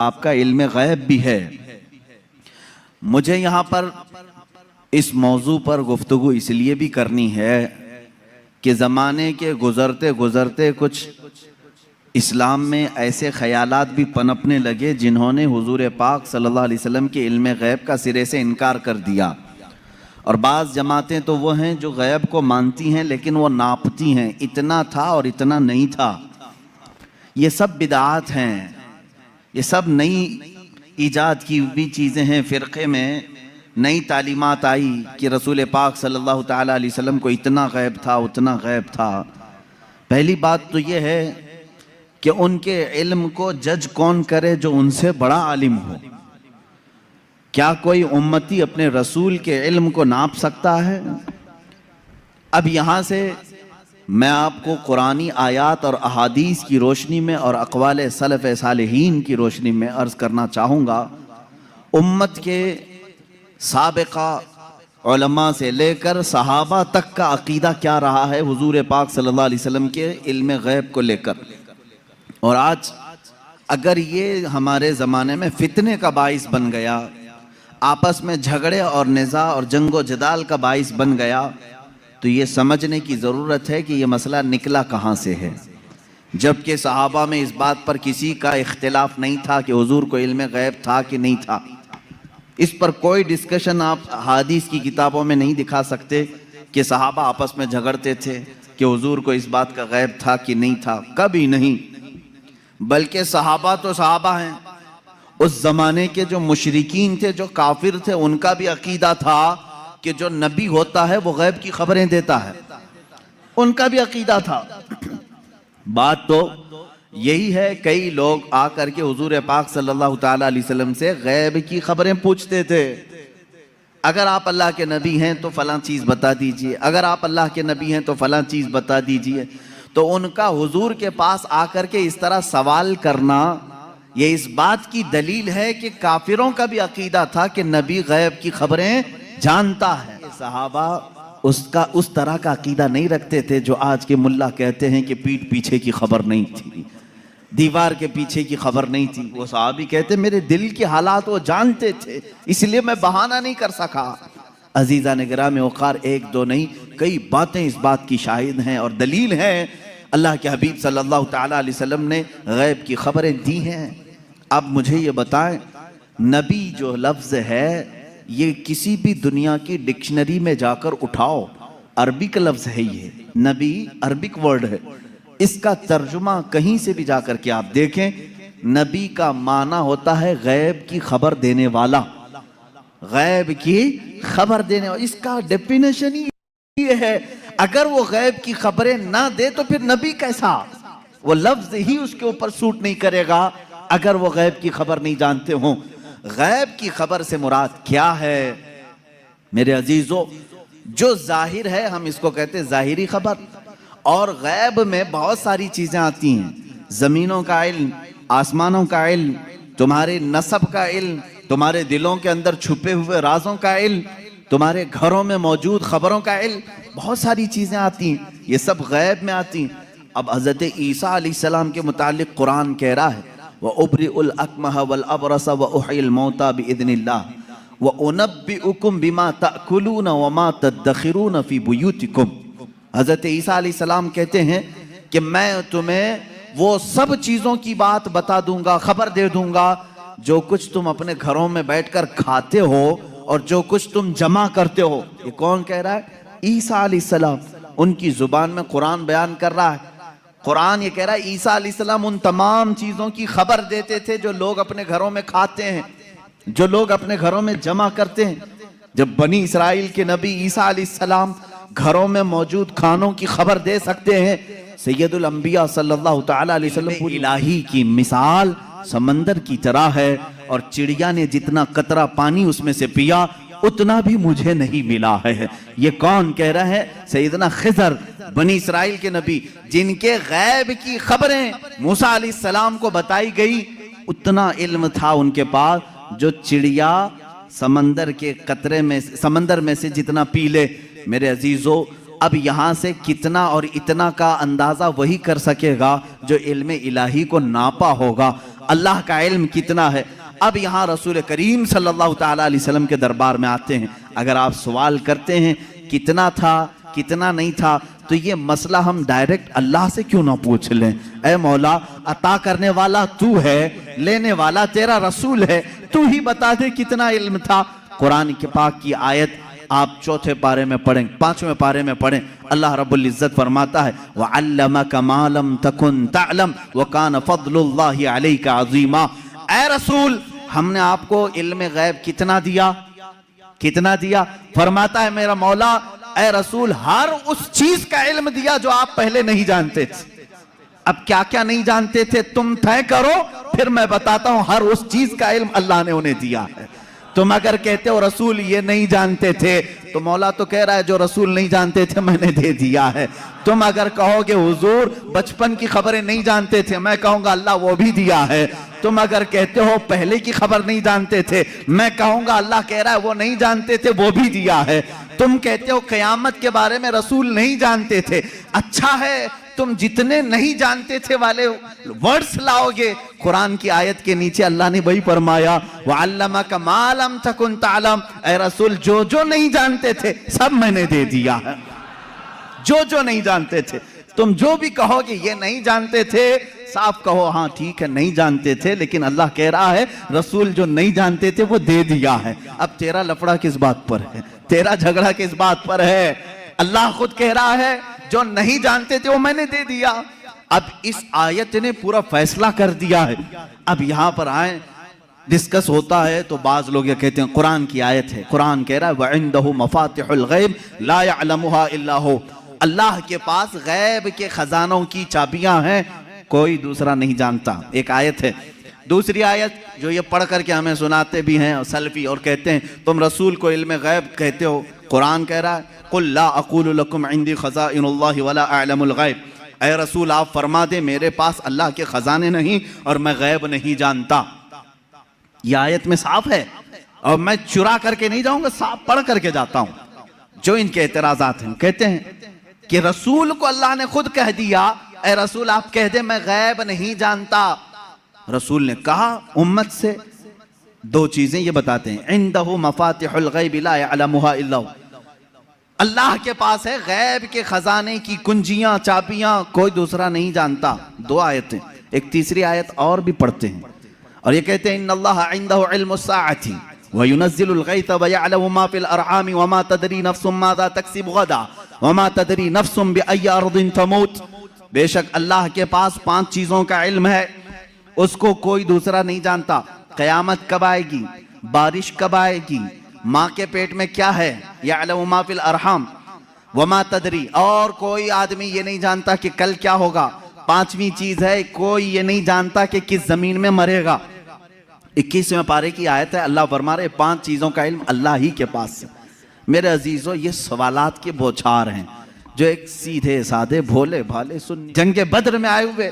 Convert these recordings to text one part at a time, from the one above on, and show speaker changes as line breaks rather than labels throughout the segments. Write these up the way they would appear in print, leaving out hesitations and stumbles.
आपका इल्म गैब भी है। मुझे यहाँ पर इस मौजू पर गुफ्तगू इसलिए भी करनी है कि ज़माने के गुज़रते गुज़रते कुछ इस्लाम में ऐसे ख़यालात भी पनपने लगे जिन्होंने हुजूर पाक सल्लल्लाहु अलैहि वसल्लम के इल्म गैब का सिरे से इनकार कर दिया। और बाज़ जमातें तो वो हैं जो गैब को मानती हैं लेकिन वो नापती हैं, इतना था और इतना नहीं था। ये सब बिदआत हैं, ये सब नई ईजाद की हुई चीज़ें हैं। फ़िरक़े में नई तालीमात आई कि रसूल पाक सल्लल्लाहु ताला अलैहि वसल्लम को इतना गैब था, उतना गैब था। पहली बात तो ये है कि उनके इल्म को जज कौन करे जो उनसे बड़ा आलिम हो। क्या कोई उम्मती अपने रसूल के इल्म को नाप सकता है? अब यहाँ से मैं आपको कुरानी आयात और अहादीस की रोशनी में और अक़वाल सलफ़ सालिहीन की रोशनी में अर्ज़ करना चाहूँगा, उम्मत के साबिक़ा उलमा से लेकर सहाबा तक का अक़ीदा क्या रहा है हुजूर पाक सल्लल्लाहु अलैहि वसल्लम के इल्म गैब को लेकर। और आज अगर ये हमारे ज़माने में फितने का बाइस बन गया, आपस में झगड़े और निज़ा और जंगो जदाल का बाइस बन गया, तो ये समझने की ज़रूरत है कि ये मसला निकला कहाँ से है। जबकि सहाबा में इस बात पर किसी का इख्तिलाफ नहीं था कि हुजूर को इल्म गैब था कि नहीं था। इस पर कोई डिस्कशन आप हदीस की किताबों में नहीं दिखा सकते कि सहाबा आपस में झगड़ते थे कि हुजूर को इस बात का गैब था कि नहीं था, कभी नहीं। बल्कि सहाबा तो सहाबा हैं, उस ज़माने के जो मुशरिकीन थे, जो काफिर थे, उनका भी अकीदा था कि जो नबी होता है वो गैब की खबरें देता है, उनका भी अकीदा था। बात तो यही है, कई लोग आकर के हुजूर पाक सल्लल्लाहु ताला अलैहि वसल्लम से गैब की खबरें पूछते थे। अगर आप अल्लाह के नबी हैं तो फलां चीज़ बता दीजिए, अगर आप अल्लाह के नबी हैं तो फलां चीज़ बता दीजिए। तो उनका हुजूर के पास आकर के इस तरह सवाल करना, ये इस बात की दलील है कि काफिरों का भी अकीदा था कि नबी गैब की खबरें जानता है। सहाबा उसका उस तरह का अकीदा नहीं रखते थे जो आज के मुल्ला कहते हैं कि पीठ पीछे की खबर नहीं थी, दीवार के पीछे की खबर नहीं थी। वो सहाबी कहते मेरे दिल के हालात वो जानते थे, इसलिए मैं बहाना नहीं कर सका। अजीज़ा ने गिरामी वक़ार, एक दो नहीं कई बातें इस बात की शाहिद हैं और दलील हैं। अल्लाह के हबीब सल्लल्लाहु ताला अलैहि वसल्लम ने गैब की खबरें दी हैं। अब मुझे ये बताएं, नबी जो लफ्ज़ है ये किसी भी दुनिया की डिक्शनरी में जाकर उठाओ, अरबिक लफ्ज़ है ये, नबी अरबिक वर्ड है। इसका तर्जुमा कहीं से भी जाकर के आप देखें, नबी का माना होता है गैब की खबर देने वाला, गैब की खबर देने वाला। इसका डेफिनेशन ही ये है, अगर वो गैब की खबरें ना दे तो फिर नबी कैसा? वो लफ्ज़ ही उसके ऊपर सूट नहीं करेगा अगर वो गैब की खबर नहीं जानते हों। गैब की खबर से मुराद क्या है मेरे अजीजों? जो जाहिर है हम इसको कहते हैं जाहिरी खबर, और गैब में बहुत सारी चीजें आती हैं। जमीनों का इल्म, आसमानों का इल्म, तुम्हारे नसब का इल्म, तुम्हारे दिलों के अंदर छुपे हुए राजों का इल्म, तुम्हारे घरों में मौजूद खबरों का इल्म, बहुत सारी चीजें आती हैं, ये सब गैब में आती हैं। अब हजरत ईसा अलैहिस्सलाम के मुतालिक कुरान कह रहा है व उब्रिउल अकमह वल अबरस व उहिल मौता बिइज़्निल्लाह व उनब्बिउकुम बिमा ताकुलून व मा तदखिरून फी बुयूतिकुम। हज़रत ईसा अलैहिस्सलाम कहते हैं कि मैं तुम्हें वो सब चीज़ों की बात बता दूंगा, खबर दे दूंगा जो कुछ तुम अपने घरों में बैठकर खाते हो और जो कुछ तुम जमा करते हो। ये कौन कह रहा है? ईसा अलैहिस्सलाम। उनकी जुबान में कुरान बयान कर रहा है। कुरान ये कह रहा है ईसा अलैहिस्सलाम उन तमाम चीज़ों की खबर देते थे जो लोग अपने घरों में खाते हैं, जो लोग अपने घरों में जमा करते हैं। जब बनी इसराइल के नबी ईसा अलैहिस्सलाम घरों में मौजूद खानों की खबर दे सकते हैं, सैयदुल अंबिया सल्लल्लाहु ताला अलैहि वसल्लम इलाही की मिसाल समंदर की तरह है, और चिड़िया ने जितना कतरा पानी उसमें से पिया उतना भी मुझे नहीं मिला है। ये कौन कह रहा है? सैयदना खिज़र, बनी इसराइल के नबी, जिनके गैब की खबरें मूसा अलैहिस्सलाम को बताई गई, उतना इल्म था उनके पास जो चिड़िया समंदर के कतरे में, समंदर में से जितना पी ले। मेरे अजीजों, अब यहाँ से कितना और इतना का अंदाज़ा वही कर सकेगा जो इल्म इलाही को नापा होगा। अल्लाह का इल्म कितना है। अब यहाँ रसूल करीम सल्लल्लाहु ताला अलैहि वसल्लम के दरबार में आते हैं। अगर आप सवाल करते हैं कितना था कितना नहीं था, तो ये मसला हम डायरेक्ट अल्लाह से क्यों ना पूछ लें। ऐ मौला, अता करने वाला तू है, लेने वाला तेरा रसूल है, तू ही बता दे कितना इल्म था। कुरान के पाक की आयत आप चौथे पारे में पढ़ें, पांचवें पारे में पढ़ें, अल्लाह रब्बुल इज्जत फरमाता है वअल्लमका मा लम तकुन तअलम व कान फज़लुल्लाहि अलैका अज़ीमा। ऐ रसूल, हमने आपको इल्म गैब कितना दिया, कितना दिया। फरमाता है मेरा मौला, ऐ रसूल, हर उस चीज का इल्म दिया जो आप पहले नहीं जानते थे। अब क्या क्या नहीं जानते थे तुम तय करो, फिर मैं बताता हूं। हर उस चीज का इल्म अल्लाह ने उन्हें दिया है। तुम अगर कहते हो रसूल ये नहीं जानते थे, तो मौला तो कह रहा है जो रसूल नहीं जानते थे मैंने दे दिया है। तुम अगर कहोगे हुजूर बचपन की खबरें नहीं जानते थे, मैं कहूंगा अल्लाह वो भी दिया है। तुम अगर कहते हो पहले की खबर नहीं जानते थे, मैं कहूंगा अल्लाह कह रहा है वो नहीं जानते थे, वो भी दिया है। तुम कहते हो क़यामत के बारे में रसूल नहीं जानते थे, अच्छा है, तुम जितने नहीं जानते थे वाले वर्ड्स लाओगे, कुरान की आयत के नीचे अल्लाह ने वही फरमाया वअल्लमका मा लम तकुन तअलम। ऐ रसूल, जो जो नहीं जानते थे सब मैंने दे दिया है, जो जो नहीं जानते थे। तुम जो भी कहोगे ये नहीं जानते थे, साफ कहो हाँ ठीक है नहीं जानते थे, लेकिन अल्लाह कह रहा है रसूल जो नहीं जानते थे वो दे दिया है। अब तेरा लफड़ा किस बात पर है, तेरा झगड़ा किस बात पर है। अल्लाह खुद कह रहा है जो नहीं जानते थे वो मैंने दे दिया। अब इस आयत ने पूरा फैसला कर दिया है। अब यहां पर आए, डिस्कस होता है तो बाज लोग ये कहते हैं कुरान की आयत है, कुरान कह रहा है वइंदहु मफातिहुल गैब ला यअलमुहा इल्ला हु। अल्लाह के पास गैब के खजानों की चाबियां हैं, कोई दूसरा नहीं जानता। एक आयत है। दूसरी आयत जो ये पढ़ करके हमें सुनाते भी हैं सल्फी और कहते हैं तुम रसूल को इल्म गैब कहते हो, कुरान कह रहा है कुल ला अक़ूलु लकुम इंदी ख़ज़ाइनुल्लाहि वला अअलमुल गैब। ऐ रसूल आप फरमा दे मेरे पास अल्लाह के खजाने नहीं और मैं गैब नहीं जानता। यह आयत में साफ है और मैं चुरा करके नहीं जाऊंगा, साफ पढ़ करके जाता हूं। जो इनके एतराजात हैं, कहते हैं कि रसूल को अल्लाह ने खुद कह दिया ऐ रसूल आप कह दे मैं गैब नहीं जानता। रसूल ने कहा उम्मत से दो चीजें ये बताते हैं, इंदहु मफातिहुल गैब ला यअलमुहा इल्ला हु। अल्लाह के पास है गैब के खजाने की कुंजियां चाबियां, कोई दूसरा नहीं जानता। दो आयतें, एक तीसरी आयत और भी पढ़ते हैं और ये कहते हैं इन्नल्लाह इंदहु इल्मुस्साअति व युनज़्ज़िलुल गैथ व यअलमु मा फिल अरहाम व मा तदरी नफ्सुम माज़ा तक्सिबु गदा व मा तदरी नफ्सुम बिअय्यि अर्दिन तमूत। बेशक अल्लाह के पास 5 चीजों का इल्म है, उसको कोई दूसरा नहीं जानता। क़यामत कब आएगी, बारिश कब आएगी, माँ के पेट में क्या है, यअलमु मा फिल अरहाम व मा तदरी, और कोई आदमी ये नहीं जानता कि कल क्या होगा। 5वीं चीज है कोई ये नहीं जानता कि किस जमीन में मरेगा। 21वें पारे की आयत है, अल्लाह फरमा रहे 5 चीजों का इल्म अल्लाह ही के पास है। मेरे अजीजों, ये सवालात के बौछार हैं जो एक सीधे साधे भोले भाले सुन्नी जंगे बद्र में आए हुए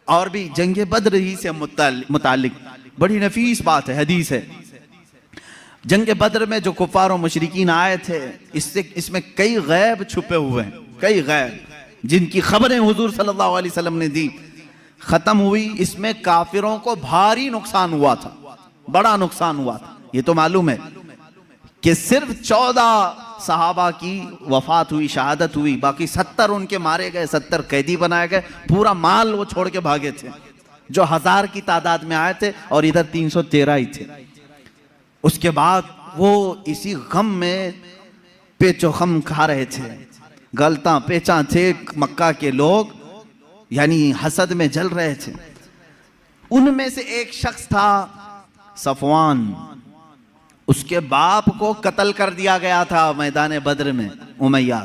और भी जंगे बद्र ही से मुतालिक बड़ी नफीस बात है, हदीस है। जंगे बद्र में जो कुफार और मुशरिकीन आए थे, इसमें कई गैब छुपे हुए हैं, कई गैब जिनकी खबरें हुजूर सल्लल्लाहु अलैहि वसल्लम ने दी। खत्म हुई, इसमें काफिरों को भारी नुकसान हुआ था, बड़ा नुकसान हुआ था। ये तो मालूम है कि सिर्फ 14 सहाबा की वफात हुई, शहादत हुई, बाकी 70 उनके मारे गए, 70 कैदी बनाए गए, पूरा माल वो छोड़ के भागे थे। जो 1000 की तादाद में आए थे और इधर 313 ही थे। उसके बाद वो इसी गम में पेचो खम खा रहे थे, गलता पेचा थे। मक्का के लोग यानी हसद में जल रहे थे। उनमें से एक शख्स था सफवान, उसके बाप को कत्ल कर दिया गया था मैदान बद्र में। उमैया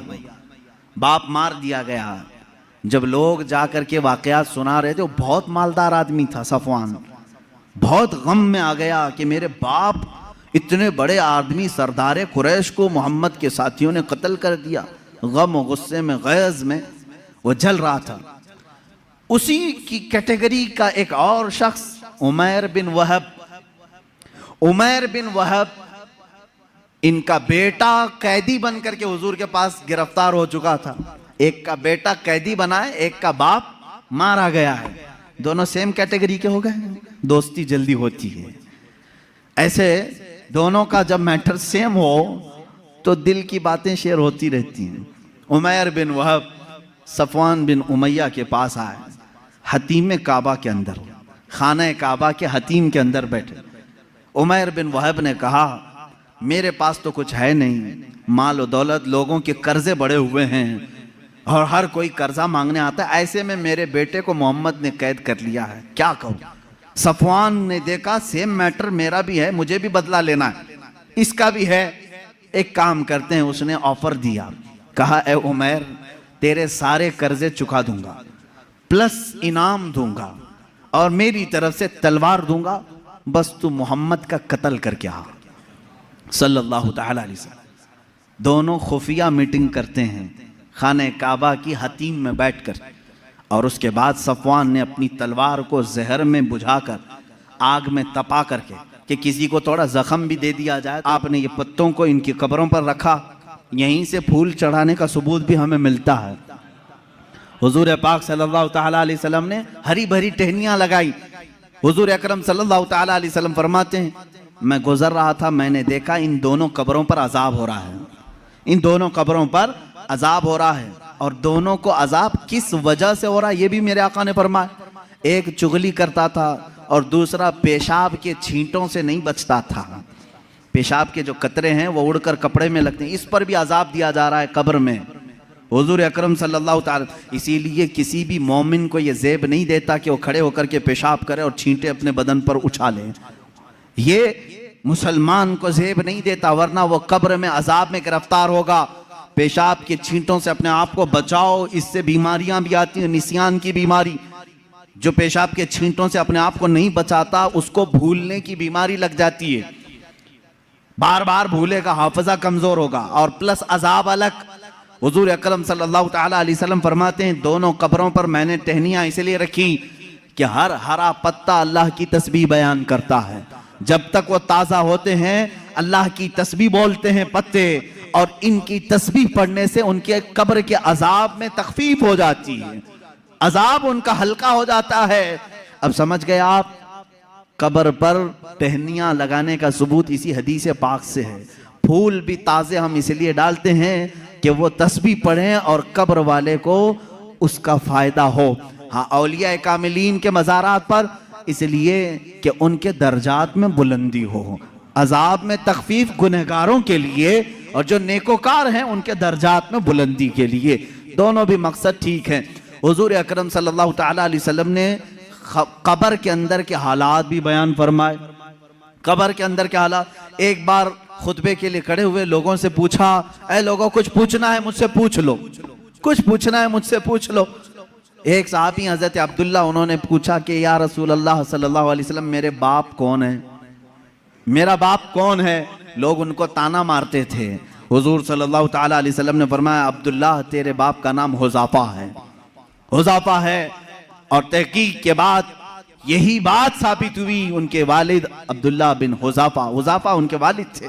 बाप मार दिया गया। जब लोग जाकर के वाकयात सुना रहे थे, वो बहुत मालदार आदमी था सफवान, बहुत गम में आ गया कि मेरे बाप इतने बड़े आदमी सरदार कुरैश को मोहम्मद के साथियों ने कत्ल कर दिया। गम और गुस्से में, गैज़ में वो जल रहा था। उसी की कैटेगरी का एक और शख्स उमैर बिन वहब। उमैर बिन वहब, इनका बेटा कैदी बन करके हुजूर के पास गिरफ्तार हो चुका था। एक का बेटा कैदी बना है, एक का बाप मारा गया है। दोनों सेम कैटेगरी के हो गए। दोस्ती जल्दी होती है। ऐसे दोनों का जब मैटर सेम हो तो दिल की बातें शेयर होती रहती हैं। उमैर बिन वहब सफवान बिन उमैया के पास आए, हतीम काबा के अंदर, खाना काबा के हतीम के अंदर बैठे। उमैर बिन वहब ने कहा, मेरे पास तो कुछ है नहीं, माल और दौलत, लोगों के कर्जे बड़े हुए हैं और हर कोई कर्जा मांगने आता है, ऐसे में मेरे बेटे को मोहम्मद ने कैद कर लिया है, क्या कहूँ। सफवान ने देखा सेम मैटर मेरा भी है, मुझे भी बदला लेना है, इसका भी है, एक काम करते हैं। उसने ऑफर दिया, कहा ए उमैर, तेरे सारे कर्जे चुका दूंगा, प्लस इनाम दूंगा और मेरी तरफ से तलवार दूंगा, बस तू मोहम्मद का कत्ल करके आ। सल्लल्लाहु तआला अलैहि वसल्लम। दोनों खुफिया मीटिंग करते हैं खाने काबा की हतीम में बैठकर, और उसके बाद सफवान ने अपनी तलवार को जहर में बुझाकर आग में तपा करके कि किसी को थोड़ा जख्म भी दे दिया जाए, आपने ये पत्तों को इनकी कब्रों पर रखा, यहीं से फूल चढ़ाने का सबूत भी हमें मिलता है। हुजूर पाक सल्लल्लाहु तआला अलैहि वसल्लम ने हरी भरी टहनियां लगाई। हुजूर अकरम सल्लल्लाहु तआला अलैहि वसल्लम फरमाते हैं, मैं गुजर रहा था, मैंने देखा इन दोनों कब्रों पर अजाब हो रहा है, इन दोनों कब्रों पर अजाब हो रहा है। और दोनों को अजाब किस वजह से हो रहा है ये भी मेरे आका ने फरमाया। एक चुगली करता था और दूसरा पेशाब के छींटों से नहीं बचता था, पेशाब के जो कतरे हैं वो उड़कर कपड़े में लगते हैं, इस पर भी अजाब दिया जा रहा है कब्र में। हुजूर अकरम सल्लल्लाहु तआला, इसीलिए किसी भी मोमिन को ये ज़ेब नहीं देता कि वो खड़े होकर के पेशाब करे और छींटे अपने बदन पर उछाले, ये मुसलमान को ज़ेब नहीं देता, वरना वो कब्र में अजाब में गिरफ्तार होगा। पेशाब के छींटों से अपने आप को बचाओ, इससे बीमारियां भी आती हैं, निसियान की बीमारी। जो पेशाब के छींटों से अपने आप को नहीं बचाता उसको भूलने की बीमारी लग जाती है, बार बार भूलेगा, हाफिजा कमजोर होगा, और प्लस अजाब अलग। हुजूर अकरम सल्लल्लाहु तआला अलैहि वसल्लम फरमाते हैं, दोनों कब्रों पर मैंने टहनियां इसलिए रखी कि हर हरा पत्ता अल्लाह की तस्बीह बयान करता है, जब तक वो ताज़ा होते हैं अल्लाह की तस्बीह बोलते हैं पत्ते, और इनकी तस्बीह पढ़ने से उनके कब्र के अजाब में तखफीफ हो जाती है, अजाब उनका हल्का हो जाता है। अब समझ गए आप, कब्र पर टहनियां लगाने का सबूत इसी हदीस पाक से है। फूल भी ताज़े हम इसलिए डालते हैं कि वो तस्बीह पढ़ें और कब्र वाले को उसका फ़ायदा हो। हाँ, औलिया कामिलीन के मज़ारात पर इसलिए कि उनके दर्जात में बुलंदी हो, अजाब में तखफीफ गुनहगारों के लिए, और जो नेकोकार हैं उनके दर्जात में बुलंदी के लिए, दोनों भी मकसद ठीक है। हुजूर अकरम सल्लल्लाहु तआला अलैहि वसल्लम ने कब्र के अंदर के हालात भी बयान फरमाए। कब्र के अंदर के हालात, एक बार खुतबे के लिए खड़े हुए लोगों से पूछा, ऐ लोगों कुछ पूछना है मुझसे पूछ लो, कुछ पूछना है मुझसे पूछ लो। एक साहबी हजरत अब्दुल्ला, उन्होंने पूछा कि या रसूल अल्लाह सल्लल्लाहु अलैहि वसल्लम, मेरे बाप कौन है, मेरा बाप कौन है। लोग उनको ताना मारते थे। हुजूर सल्लल्लाहु तआला अलैहि वसल्लम ने फरमाया, अब्दुल्ला तेरे बाप का नाम हुज़ाफा है, हुज़ाफा है। और तहकीक के बाद यही बात साबित हुई, उनके वालिद अब्दुल्ला बिन हुज़ाफा, हुज़ाफा उनके वालिद थे।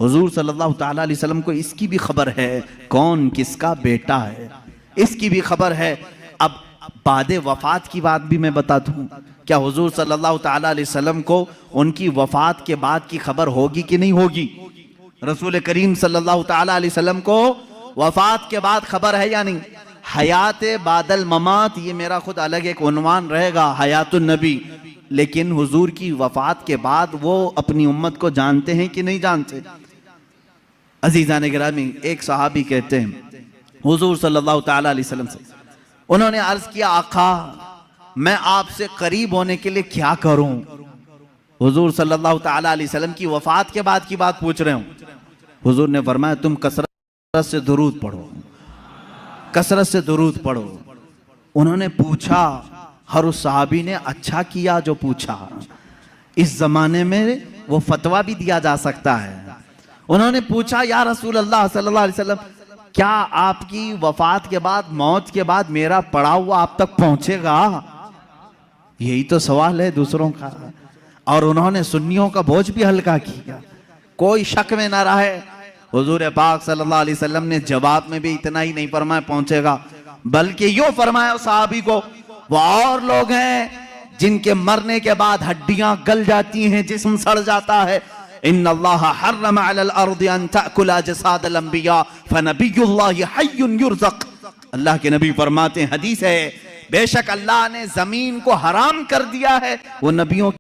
हुजूर सल्लल्लाहु तआला अलैहि वसल्लम को इसकी भी खबर है कौन किसका बेटा है, इसकी भी खबर है। अब बाद वफात की बात भी मैं बता दूं, क्या हुजूर सल्लल्लाहु तआला अलैहि वसल्लम को उनकी वफात के बाद की खबर होगी कि नहीं होगी? रसूल करीम सल्लल्लाहु तआला अलैहि वसल्लम को वफात के बाद खबर है या नहीं? हयात बादल ममात, ये मेरा खुद अलग एक उन्वान रहेगा, हयातुन नबी। लेकिन हुजूर की वफात के बाद वो अपनी उम्मत को जानते हैं कि नहीं जानते? अजीज़ान गिरामी, एक सहाबी कहते हैं हुजूर सल्लल्लाहु तआला अलैहि वसल्लम से, उन्होंने अर्ज किया, आका मैं आपसे करीब होने के लिए क्या करूं? हुजूर सल्लल्लाहु तआला अलैहि वसल्लम की वफात के बाद की बात पूछ रहे हूं। हुजूर ने फरमाया, तुम कसरत से दुरूद पढ़ो, कसरत से दुरूद पढ़ो। उन्होंने पूछा, हर उस सहाबी ने अच्छा किया जो पूछा, इस जमाने में वो फतवा भी दिया जा सकता है। उन्होंने पूछा, या रसूल अल्लाह सल्लल्लाहु अलैहि वसल्लम, क्या आपकी वफात के बाद, मौत के बाद मेरा पड़ा हुआ आप तक पहुंचेगा? यही तो सवाल है दूसरों का। और उन्होंने सुन्नियों का बोझ भी हल्का किया, कोई शक में ना रहे। हुजूर पाक सल्लल्लाहु अलैहि वसल्लम ने जवाब में भी इतना ही नहीं फरमाया पहुंचेगा, बल्कि यूं फरमाया सहाबी को, वो और लोग हैं जिनके मरने के बाद हड्डियां गल जाती हैं, जिस्म सड़ जाता है। इन्नल्लाह हर्रम अलल अर्दि अन तअकुल अजसादल अंबिया फनबियुल्लाहि हय्युन युरज़क़। अल्लाह के नबी फरमाते हैं, हदीस है, बेशक अल्लाह ने जमीन को हराम कर दिया है, वो नबियों